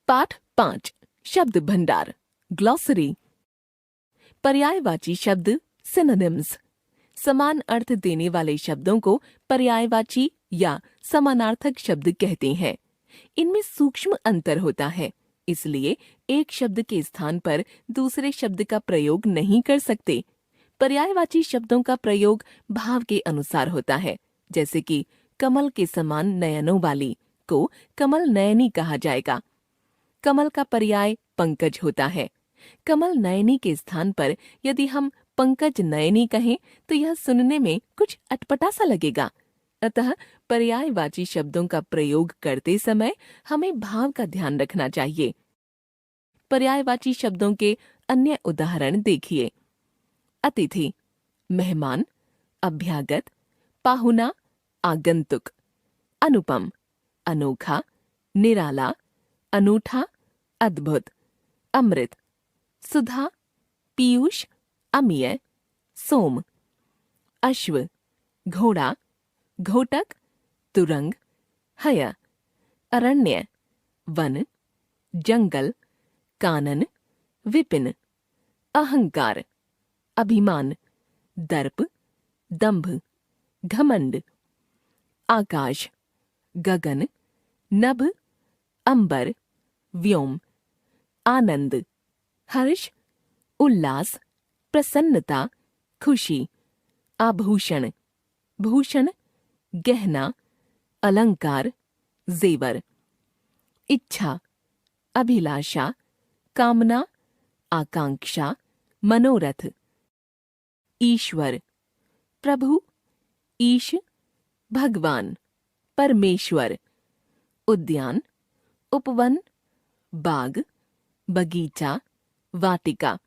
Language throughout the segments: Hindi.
पाठ 5 शब्द भंडार ग्लॉसरी। पर्यायवाची शब्द सिनोनिम्स। समान अर्थ देने वाले शब्दों को पर्यायवाची या समानार्थक शब्द कहते हैं। इनमें सूक्ष्म अंतर होता है, इसलिए एक शब्द के स्थान पर दूसरे शब्द का प्रयोग नहीं कर सकते। पर्यायवाची शब्दों का प्रयोग भाव के अनुसार होता है, जैसे कि कमल के समान नयनों वाली को कमल नयनी कहा जाएगा। कमल का पर्याय पंकज होता है। कमल नयनी के स्थान पर यदि हम पंकज नयनी कहें तो यह सुनने में कुछ अटपटा सा लगेगा। अतः पर्यायवाची शब्दों का प्रयोग करते समय हमें भाव का ध्यान रखना चाहिए। पर्यायवाची शब्दों के अन्य उदाहरण देखिए। अतिथि, मेहमान, अभ्यागत, पाहुना, आगंतुक। अनुपम, अनोखा, निराला, अनूठा, अद्भुत। अमृत, सुधा, पीयूष, अमीय, सोम। अश्व, घोड़ा, घोटक, तुरंग, हय। अरण्य, वन, जंगल, कानन, विपिन। अहंकार, अभिमान, दर्प, दंभ, घमंड। आकाश, गगन, नभ, अंबर, व्योम। आनंद, हर्ष, उल्लास, प्रसन्नता, खुशी। आभूषण, भूषण, गहना, अलंकार, जेवर। इच्छा, अभिलाषा, कामना, आकांक्षा, मनोरथ। ईश्वर, प्रभु, ईश, भगवान, परमेश्वर। उद्यान, उपवन, बाग, बगीचा, वाटिका।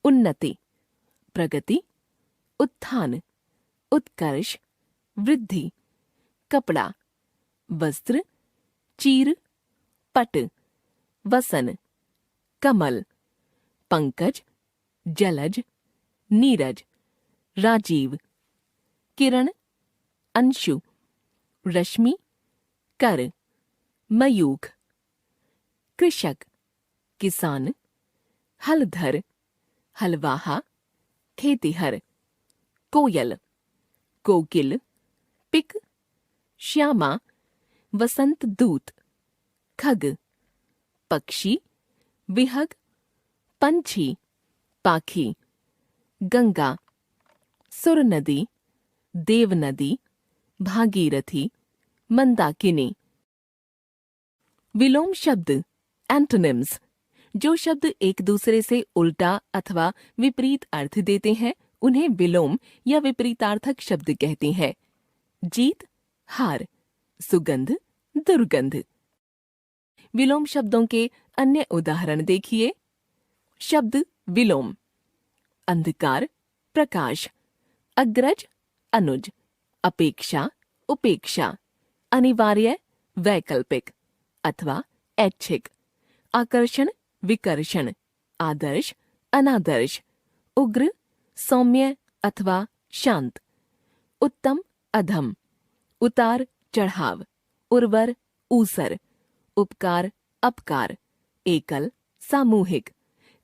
उन्नति, प्रगति, उत्थान, उत्कर्ष, वृद्धि। कपड़ा, वस्त्र, चीर, पट। वसन, कमल, पंकज, जलज, नीरज, राजीव। किरण, अंशु, रश्मि, कर। मयूख, कृषक, किसान, हलधर, हलवाहा, खेतिहर। कोयल, कोकिल, पिक, श्यामा, वसंत दूत। खग, पक्षी, विहग, पंछी, पाखी। गंगा, सुर नदी, देव नदी, भागीरथी, मंदाकिनी। विलोम शब्द एंटोनिम्स। जो शब्द एक दूसरे से उल्टा अथवा विपरीत अर्थ देते हैं उन्हें विलोम या विपरीतार्थक शब्द कहते हैं। जीत, हार, सुगंध, दुर्गंध। विलोम शब्दों के अन्य उदाहरण देखिए। शब्द विलोम। अंधकार, प्रकाश। अग्रज, अनुज। अपेक्षा, उपेक्षा। अनिवार्य, वैकल्पिक अथवा ऐच्छिक। आकर्षण, विकर्षण। आदर्श, अनादर्श। उग्र, सौम्य अथवा शांत। उत्तम, अधम। उतार, चढ़ाव। उर्वर, ऊसर। उपकार, अपकार। एकल, सामूहिक।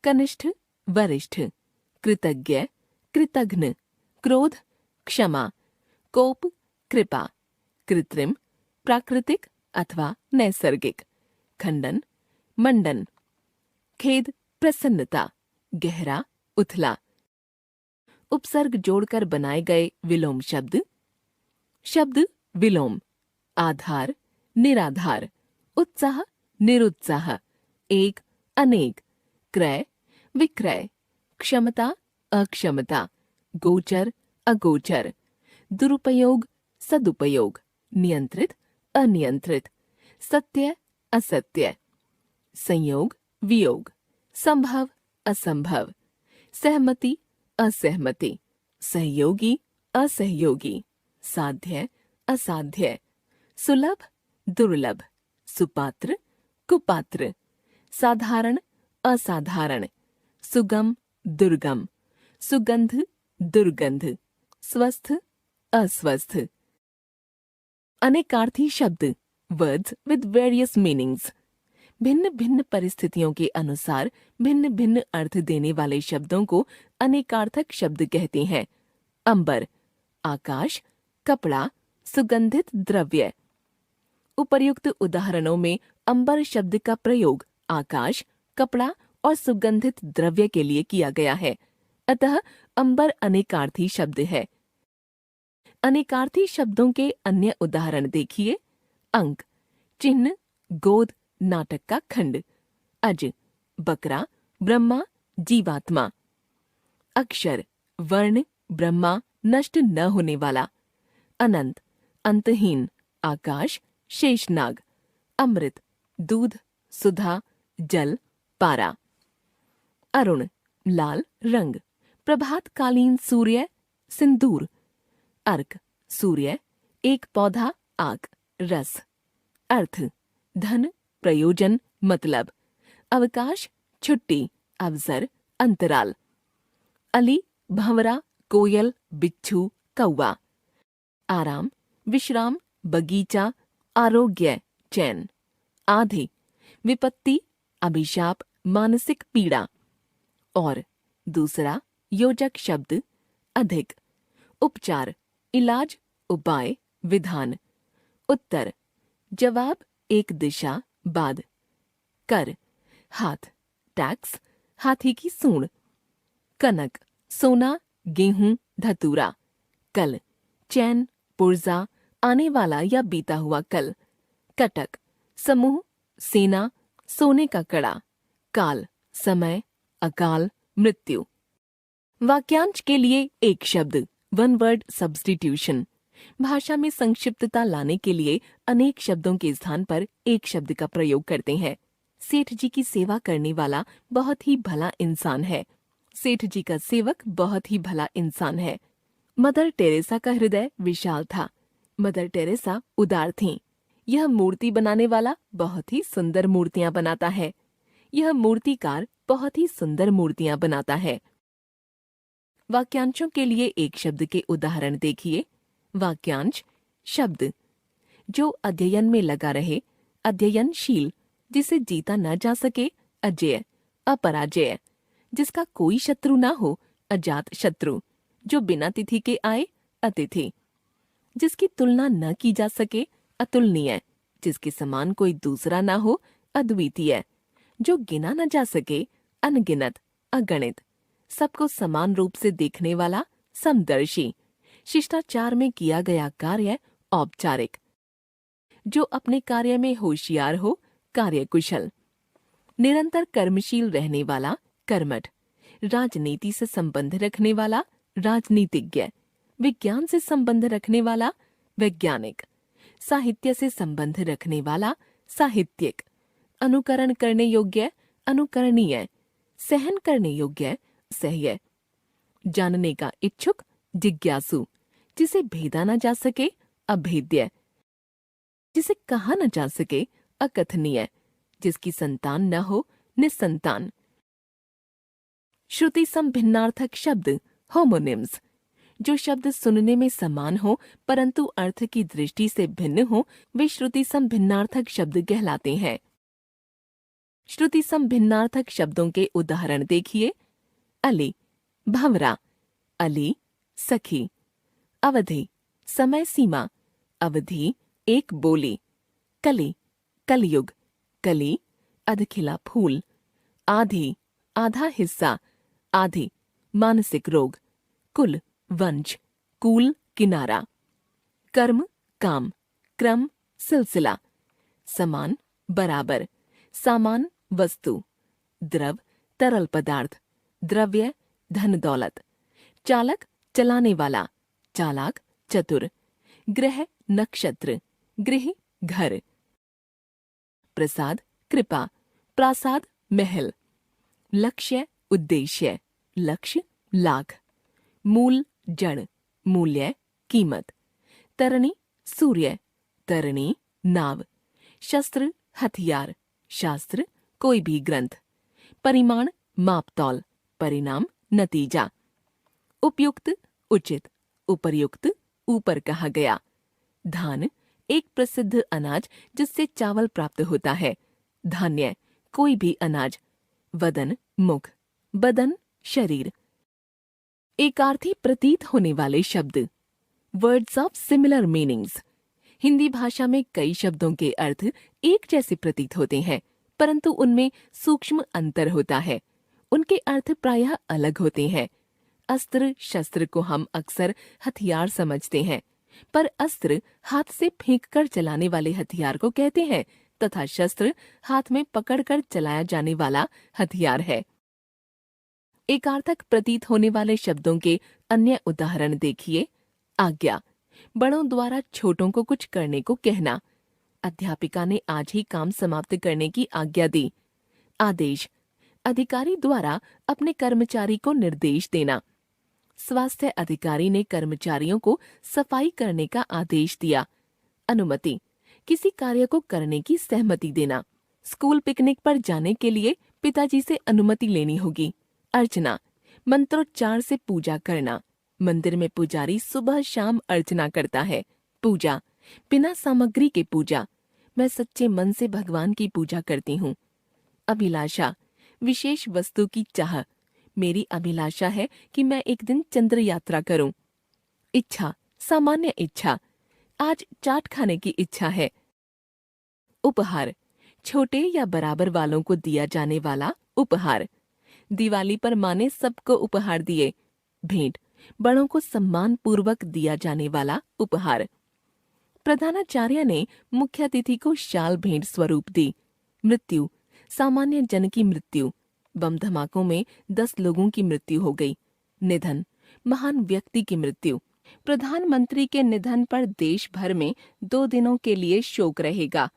कनिष्ठ, वरिष्ठ। कृतज्ञ, कृतघ्न। क्रोध, क्षमा। कोप, कृपा। कृत्रिम, प्राकृतिक अथवा नैसर्गिक। खंडन, मंडन। खेद, प्रसन्नता। गहरा, उथला। उपसर्ग जोड़कर बनाए गए विलोम शब्द। शब्द विलोम। आधार, निराधार। उत्साह, निरुत्साह। एक, अनेक। क्रय, विक्रय। क्षमता, अक्षमता। गोचर, अगोचर। दुरुपयोग, सदुपयोग। नियंत्रित, अनियंत्रित। सत्य, असत्य। संयोग, वियोग। संभव, असंभव। सहमति, असहमति। सहयोगी, असहयोगी। साध्य, असाध्य। सुलभ, दुर्लभ। सुपात्र, कुपात्र। साधारण, असाधारण। सुगम, दुर्गम। सुगंध, दुर्गंध। स्वस्थ, अस्वस्थ। अनेकार्थी शब्द वर्ड्स विद वेरियस मीनिंग्स। भिन्न भिन्न परिस्थितियों के अनुसार भिन्न भिन्न अर्थ देने वाले शब्दों को अनेकार्थक शब्द कहते हैं। अंबर, आकाश, कपड़ा, सुगंधित द्रव्य। उपर्युक्त उदाहरणों में अंबर शब्द का प्रयोग आकाश, कपड़ा और सुगंधित द्रव्य के लिए किया गया है। अतः अंबर अनेकार्थी शब्द है। अनेकार्थी शब्दों के अन्य उदाहरण देखिए। अंक, चिन्ह, गोद, नाटक का खंड। अज, बकरा, ब्रह्मा, जीवात्मा। अक्षर, वर्ण, ब्रह्मा, नष्ट न होने वाला। अनंत, अंतहीन, आकाश, शेषनाग। अमृत, दूध, सुधा, जल, पारा। अरुण, लाल रंग, प्रभातकालीन सूर्य, सिंदूर। अर्क, सूर्य, एक पौधा, आग, रस। अर्थ, धन, प्रयोजन, मतलब। अवकाश, छुट्टी, अवसर, अंतराल। अली, भंवरा, कोयल, बिच्छू, कौवा। आराम, विश्राम, बगीचा, आरोग्य, चैन। आधे, विपत्ति, अभिशाप, मानसिक पीड़ा। और दूसरा योजक शब्द अधिक। उपचार, इलाज, उपाय, विधान। उत्तर, जवाब, एक दिशा, बाद। कर, हाथ, टैक्स, हाथी की सूंड। कनक, सोना, गेहूं, धतूरा। कल, चैन, पुर्जा, आने वाला या बीता हुआ कल। कटक, समूह, सेना, सोने का कड़ा। काल, समय, अकाल, मृत्यु। वाक्यांश के लिए एक शब्द, वन वर्ड सब्स्टिट्यूशन। भाषा में संक्षिप्तता लाने के लिए अनेक शब्दों के स्थान पर एक शब्द का प्रयोग करते हैं। सेठ जी की सेवा करने वाला बहुत ही भला इंसान है। सेठ जी का सेवक बहुत ही भला इंसान है। मदर टेरेसा का हृदय विशाल था। मदर टेरेसा उदार थीं। यह मूर्ति बनाने वाला बहुत ही सुंदर मूर्तियां बनाता है। यह मूर्तिकार बहुत ही सुंदर मूर्तियां बनाता है। वाक्यांशों के लिए एक शब्द के उदाहरण देखिए। वाक्यांश, शब्द, जो अध्ययन में लगा रहे, अध्ययनशील, जिसे जीता न जा सके, अजेय, अपराजेय, जिसका कोई शत्रु ना हो, अजात शत्रु, जो बिना तिथि के आए, अतिथि, जिसकी तुलना न की जा सके, अतुलनीय, जिसके समान कोई दूसरा ना हो, अद्वितीय, जो गिना न जा सके, अनगिनत, अगणित, सबको समान रूप से देखने वाला, समदर्शी, शिष्टाचार में किया गया कार्य, औपचारिक, जो अपने कार्य में होशियार हो, कार्यकुशल, निरंतर कर्मशील रहने वाला, कर्मठ, राजनीति से संबंध रखने वाला, राजनीतिज्ञ, विज्ञान से संबंध रखने वाला, वैज्ञानिक, साहित्य से संबंध रखने वाला, साहित्यिक, अनुकरण करने योग्य, अनुकरणीय, सहन करने योग्य, सह्य, जानने का इच्छुक, जिज्ञासु, जिसे भेदा न जा सके, अभेद्य, जिसे कहा न जा सके, अकथनीय, जिसकी संतान न हो, निसंतान। श्रुति संभिन्नार्थक शब्द, होमोनिम्स, जो शब्द सुनने में समान हो परंतु अर्थ की दृष्टि से भिन्न हो, वे श्रुति संभिन्नार्थक शब्द कहलाते हैं। श्रुति संभिन्नार्थक शब्दों के उदाहरण देखिए। अली, भंवरा, अली, सखी। अवधि, समय सीमा, अवधि, एक बोली। कली, कलयुग, कली, अधखिला फूल। आधी, आधा हिस्सा, आधे, मानसिक रोग। कुल, वंश, कूल, किनारा। कर्म, काम, क्रम, सिलसिला। समान, बराबर, सामान, वस्तु। द्रव, तरल पदार्थ, द्रव्य, धन दौलत। चालक, चलाने वाला, चालाक, चतुर। ग्रह, नक्षत्र, गृह, घर। प्रसाद, कृपा, प्रासाद, महल। लक्ष्य, उद्देश्य, लक्ष्य, लाख। मूल, जड़, मूल्य, कीमत। तरणी, सूर्य, तरणी, नाव। शस्त्र, हथियार, शास्त्र, कोई भी ग्रंथ। परिमाण, मापतौल, परिणाम, नतीजा। उपयुक्त, उचित, उपर्युक्त, ऊपर कहा गया। धान, एक प्रसिद्ध अनाज जिससे चावल प्राप्त होता है। धान्य, कोई भी अनाज। वदन, मुख। बदन, शरीर। एकार्थी प्रतीत होने वाले शब्द। Words of similar meanings. Hindi भाषा में कई शब्दों के अर्थ एक जैसे प्रतीत होते हैं, परंतु उनमें सूक्ष्म अंतर होता है। उनके अर्थ प्रायः अलग होते हैं। अस्त्र शस्त्र को हम अक्सर हथियार समझते हैं, पर अस्त्र हाथ से फेंककर चलाने वाले हथियार को कहते हैं तथा शस्त्र हाथ में पकड़कर चलाया जाने वाला हथियार है। एकार्थक प्रतीत होने वाले शब्दों के अन्य उदाहरण देखिए। आज्ञा, बड़ों द्वारा छोटों को कुछ करने को कहना। अध्यापिका ने आज ही काम समाप्त करने की आज्ञा दी। आदेश, अधिकारी द्वारा अपने कर्मचारी को निर्देश देना। स्वास्थ्य अधिकारी ने कर्मचारियों को सफाई करने का आदेश दिया। अनुमति, किसी कार्य को करने की सहमति देना। स्कूल पिकनिक पर जाने के लिए पिताजी से अनुमति लेनी होगी। अर्चना, मंत्रोच्चार से पूजा करना। मंदिर में पुजारी सुबह शाम अर्चना करता है। पूजा, बिना सामग्री के पूजा। मैं सच्चे मन से भगवान की पूजा करती हूँ। अभिलाषा, विशेष वस्तु की चाह। मेरी अभिलाषा है कि मैं एक दिन चंद्र यात्रा करूं। इच्छा, सामान्य इच्छा। आज चाट खाने की इच्छा है। उपहार, छोटे या बराबर वालों को दिया जाने वाला उपहार। दिवाली पर माँ ने सबको उपहार दिए। भेंट, बड़ों को सम्मान पूर्वक दिया जाने वाला उपहार। प्रधानाचार्य ने मुख्य अतिथि को शाल भेंट स्वरूप दी। मृत्यु, सामान्य जन की मृत्यु। बम धमाकों में 10 लोगों की मृत्यु हो गई। निधन, महान व्यक्ति की मृत्यु। प्रधानमंत्री के निधन पर देश भर में 2 दिनों के लिए शोक रहेगा।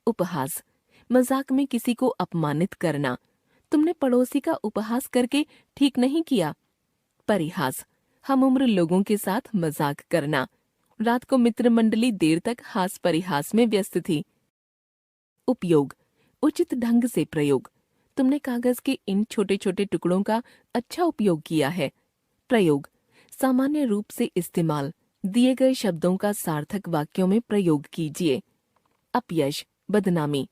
उपहास, मजाक में किसी को अपमानित करना। तुमने पड़ोसी का उपहास करके ठीक नहीं किया। परिहास, हम उम्र लोगों के साथ मजाक करना। रात को मित्र मंडली देर तक हास परिहास में व्यस्त थी। उपयोग, उचित ढंग से प्रयोग। तुमने कागज के इन छोटे छोटे टुकड़ों का अच्छा उपयोग किया है। प्रयोग, सामान्य रूप से इस्तेमाल। दिए गए शब्दों का सार्थक वाक्यों में प्रयोग कीजिए। अपयश, बदनामी।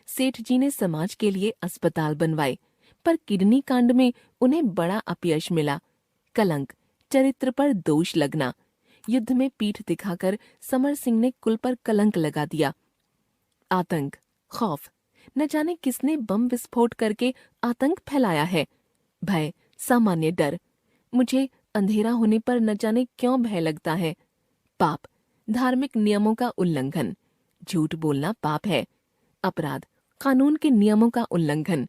सेठ जी ने समाज के लिए अस्पताल बनवाए, पर किडनी कांड में उन्हें बड़ा अपयश मिला। कलंक, चरित्र पर दोष लगना। युद्ध में पीठ दिखाकर समर सिंह ने कुल पर कलंक लगा दिया। आतंक, खौफ। न जाने किसने बम विस्फोट करके आतंक फैलाया है। भय, सामान्य डर। मुझे अंधेरा होने पर न जाने क्यों भय लगता है। पाप, धार्मिक नियमों का उल्लंघन। झूठ बोलना पाप है। अपराध, कानून के नियमों का उल्लंघन।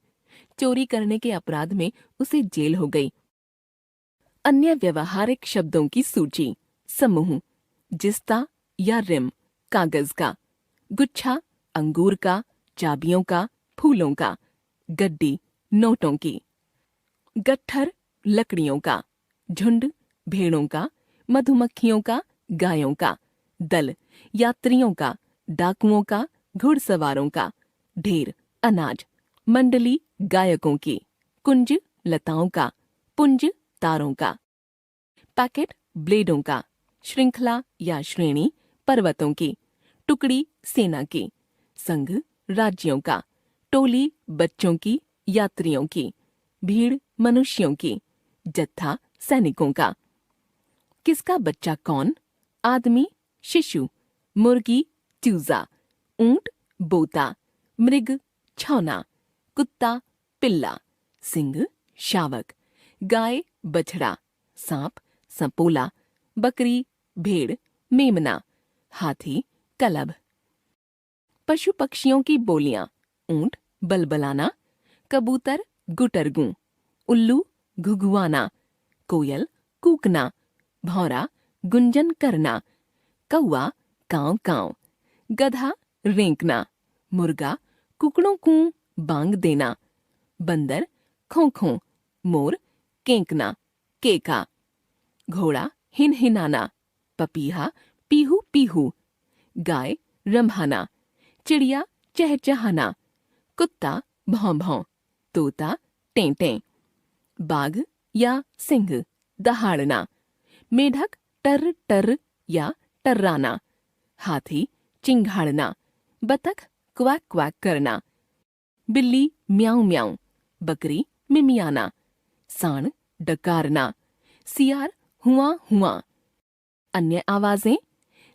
चोरी करने के अपराध में उसे जेल हो गई। अन्य व्यवहारिक शब्दों की सूची। समूह, जिस्ता या रिम, कागज का। गुच्छा, अंगूर का, चाबियों का, फूलों का। गड्डी, नोटों की। गट्ठर, लकड़ियों का। झुंड, भेड़ों का, मधुमक्खियों का, गायों का। दल, यात्रियों का, डाकुओं का, घुड़सवारों का। ढेर, अनाज। मंडली, गायकों की। कुंज, लताओं का। पुंज, तारों का। पैकेट, ब्लेडों का। श्रृंखला या श्रेणी, पर्वतों की। टुकड़ी, सेना की। संघ, राज्यों का। टोली, बच्चों की, यात्रियों की। भीड़, मनुष्यों की। जत्था, सैनिकों का। किसका बच्चा कौन? आदमी, शिशु। मुर्गी, चूजा। ऊंट, बोता। मृग, छौना। कुत्ता, पिल्ला। सिंह, शावक। गाय, बछड़ा। सांप, संपोला। बकरी, भेड़, मेमना। हाथी, कलभ। पशु पक्षियों की बोलियां। ऊंट, बलबलाना। कबूतर, गुटरगू। उल्लू, घुघुआना। कोयल, कूकना। भौरा, गुंजन करना। कौआ, कांव कांव। गधा, रेंकना। मुर्गा, कुकड़ों कूं, बांग देना। बंदर, खों खों। मोर, केंकना, केका। घोड़ा, हिनहिनाना। पपीहा, पीहू पीहू। गाय, रंभाना। चिड़िया, चहचहाना। कुत्ता, भौं भौं। तोता, टें टें। बाघ या सिंह, दहाड़ना। मेढक, टर टर या टर्राना। हाथी, चिंघाड़ना। बतख, क्वैक क्वैक करना। बिल्ली म्याऊं म्याऊं, बकरी मिमियाना, सांड डकारना, सियार हुआ हुआ। अन्य आवाजें,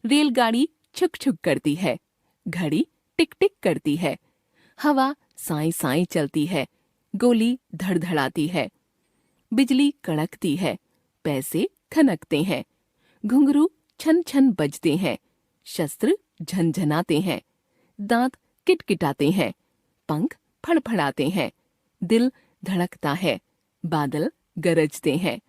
रेलगाड़ी छुक छुक करती है, घड़ी टिक टिक करती है, हवा साई साई चलती है, गोली धड़धड़ाती है, बिजली कड़कती है, पैसे खनकते हैं, घुंघरू छन छन बजते हैं, शस्त्र झनझनाते हैं, दांत किटकिटाते हैं, पंख फड़फड़ाते हैं, दिल धड़कता है, बादल गरजते हैं।